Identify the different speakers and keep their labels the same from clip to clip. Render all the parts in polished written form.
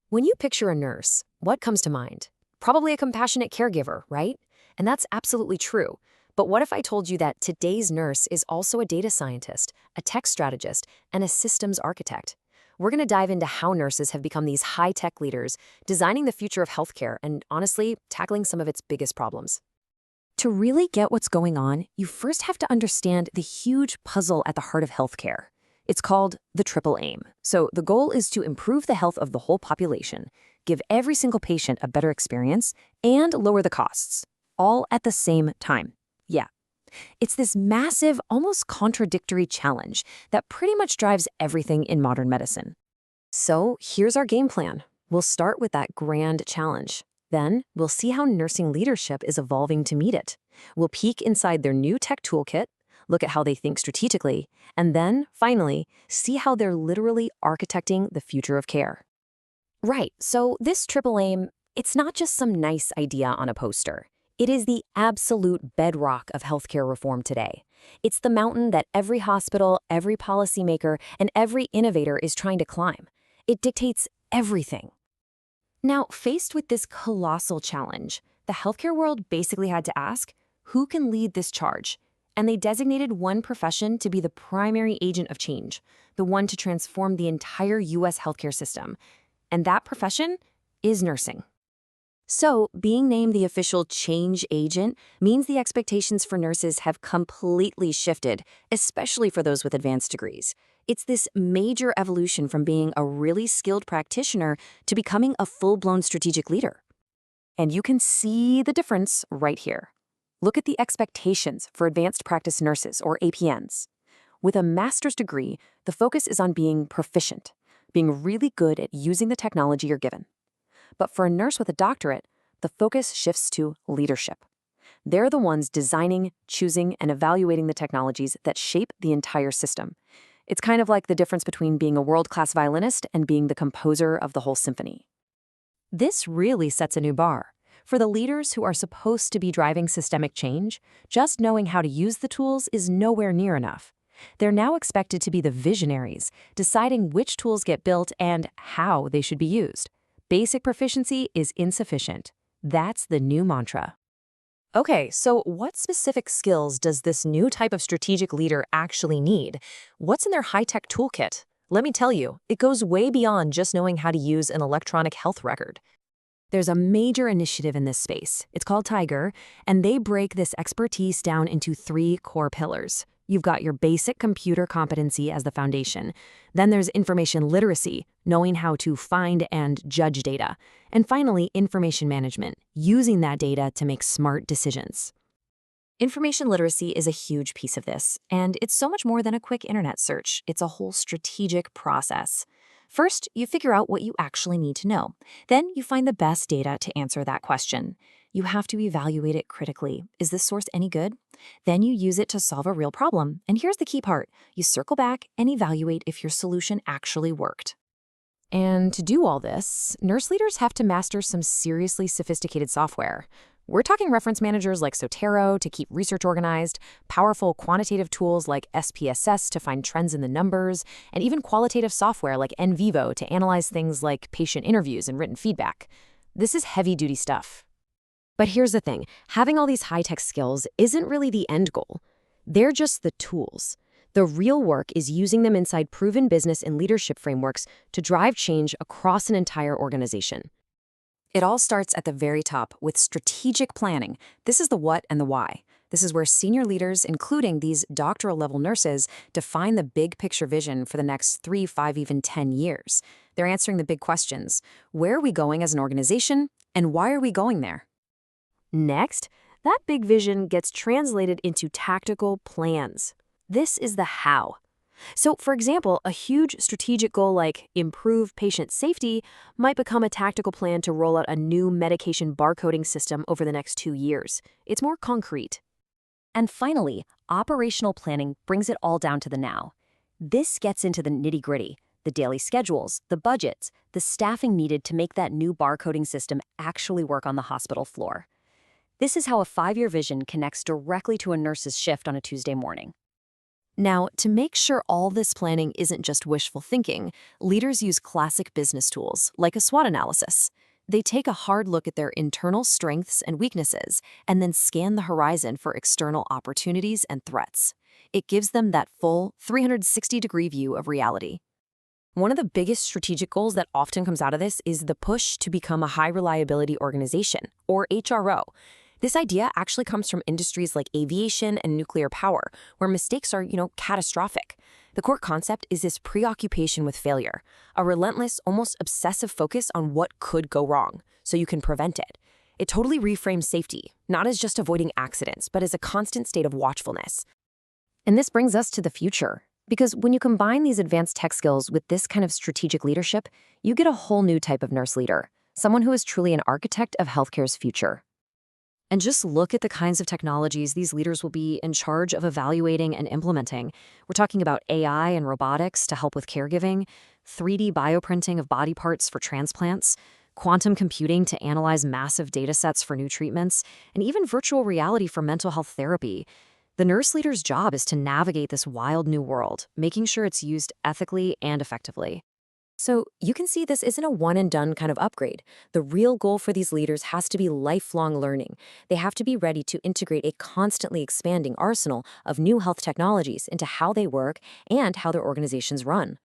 Speaker 1: When you picture a nurse, what comes to mind? Probably a compassionate caregiver, right? And that's absolutely true. But what if I told you that today's nurse is also a data scientist, a tech strategist, and a systems architect? We're going to dive into how nurses have become these high-tech leaders, designing the future of healthcare and, honestly, tackling some of its biggest problems. To really get what's going on, you first have to understand the huge puzzle at the heart of healthcare. It's called the triple aim. So the goal is to improve the health of the whole population, give every single patient a better experience, and lower the costs, all at the same time. Yeah. It's this massive, almost contradictory challenge that pretty much drives everything in modern medicine. So here's our game plan. We'll start with that grand challenge. Then we'll see how nursing leadership is evolving to meet it. We'll peek inside their new tech toolkit, look at how they think strategically, and then, finally, see how they're literally architecting the future of care. Right, so this triple aim, it's not just some nice idea on a poster. It is the absolute bedrock of healthcare reform today. It's the mountain that every hospital, every policymaker, and every innovator is trying to climb. It dictates everything. Now, faced with this colossal challenge, the healthcare world basically had to ask, who can lead this charge? And they designated one profession to be the primary agent of change, the one to transform the entire U.S. healthcare system. And that profession is nursing. So, being named the official change agent means the expectations for nurses have completely shifted, especially for those with advanced degrees. It's this major evolution from being a really skilled practitioner to becoming a full-blown strategic leader. And you can see the difference right here. Look at the expectations for advanced practice nurses, or APNs. With a master's degree, the focus is on being proficient, being really good at using the technology you're given. But for a nurse with a doctorate, the focus shifts to leadership. They're the ones designing, choosing, and evaluating the technologies that shape the entire system. It's kind of like the difference between being a world-class violinist and being the composer of the whole symphony. This really sets a new bar. For the leaders who are supposed to be driving systemic change, just knowing how to use the tools is nowhere near enough. They're now expected to be the visionaries, deciding which tools get built and how they should be used. Basic proficiency is insufficient. That's the new mantra. Okay, so what specific skills does this new type of strategic leader actually need? What's in their high-tech toolkit? Let me tell you, it goes way beyond just knowing how to use an electronic health record. There's a major initiative in this space. It's called Tiger, and they break this expertise down into 3 core pillars. You've got your basic computer competency as the foundation. Then there's information literacy, knowing how to find and judge data. And finally, information management, using that data to make smart decisions. Information literacy is a huge piece of this, and it's so much more than a quick internet search. It's a whole strategic process. First, you figure out what you actually need to know. Then you find the best data to answer that question. You have to evaluate it critically. Is this source any good? Then you use it to solve a real problem. And here's the key part. You circle back and evaluate if your solution actually worked. And to do all this, nurse leaders have to master some seriously sophisticated software. We're talking reference managers like Sotero to keep research organized, powerful quantitative tools like SPSS to find trends in the numbers, and even qualitative software like NVivo to analyze things like patient interviews and written feedback. This is heavy-duty stuff. But here's the thing, having all these high-tech skills isn't really the end goal. They're just the tools. The real work is using them inside proven business and leadership frameworks to drive change across an entire organization. It all starts at the very top with strategic planning. This is the what and the why. This is where senior leaders, including these doctoral-level nurses, define the big picture vision for the next 3, 5, even 10 years. They're answering the big questions. Where are we going as an organization, and why are we going there? Next, that big vision gets translated into tactical plans. This is the how. So, for example, a huge strategic goal like improve patient safety might become a tactical plan to roll out a new medication barcoding system over the next 2 years. It's more concrete. And finally, operational planning brings it all down to the now. This gets into the nitty-gritty, the daily schedules, the budgets, the staffing needed to make that new barcoding system actually work on the hospital floor. This is how a 5-year vision connects directly to a nurse's shift on a Tuesday morning. Now, to make sure all this planning isn't just wishful thinking, leaders use classic business tools, like a SWOT analysis. They take a hard look at their internal strengths and weaknesses and then scan the horizon for external opportunities and threats. It gives them that full 360-degree view of reality. One of the biggest strategic goals that often comes out of this is the push to become a high-reliability organization, or HRO. This idea actually comes from industries like aviation and nuclear power, where mistakes are, catastrophic. The core concept is this preoccupation with failure, a relentless, almost obsessive focus on what could go wrong, so you can prevent it. It totally reframes safety, not as just avoiding accidents, but as a constant state of watchfulness. And this brings us to the future. Because when you combine these advanced tech skills with this kind of strategic leadership, you get a whole new type of nurse leader, someone who is truly an architect of healthcare's future. And just look at the kinds of technologies these leaders will be in charge of evaluating and implementing. We're talking about AI and robotics to help with caregiving, 3D bioprinting of body parts for transplants, quantum computing to analyze massive data sets for new treatments, and even virtual reality for mental health therapy. The nurse leader's job is to navigate this wild new world, making sure it's used ethically and effectively. So you can see this isn't a one-and-done kind of upgrade. The real goal for these leaders has to be lifelong learning. They have to be ready to integrate a constantly expanding arsenal of new health technologies into how they work and how their organizations run.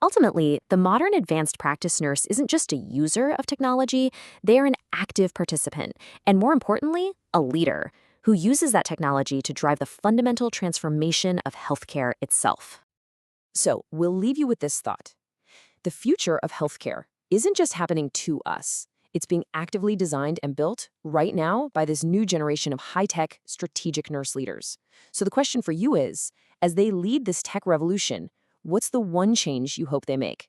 Speaker 1: Ultimately, the modern advanced practice nurse isn't just a user of technology, they're an active participant, and more importantly, a leader who uses that technology to drive the fundamental transformation of healthcare itself. So, we'll leave you with this thought. The future of healthcare isn't just happening to us. It's being actively designed and built right now by this new generation of high-tech, strategic nurse leaders. So the question for you is, as they lead this tech revolution, what's the one change you hope they make?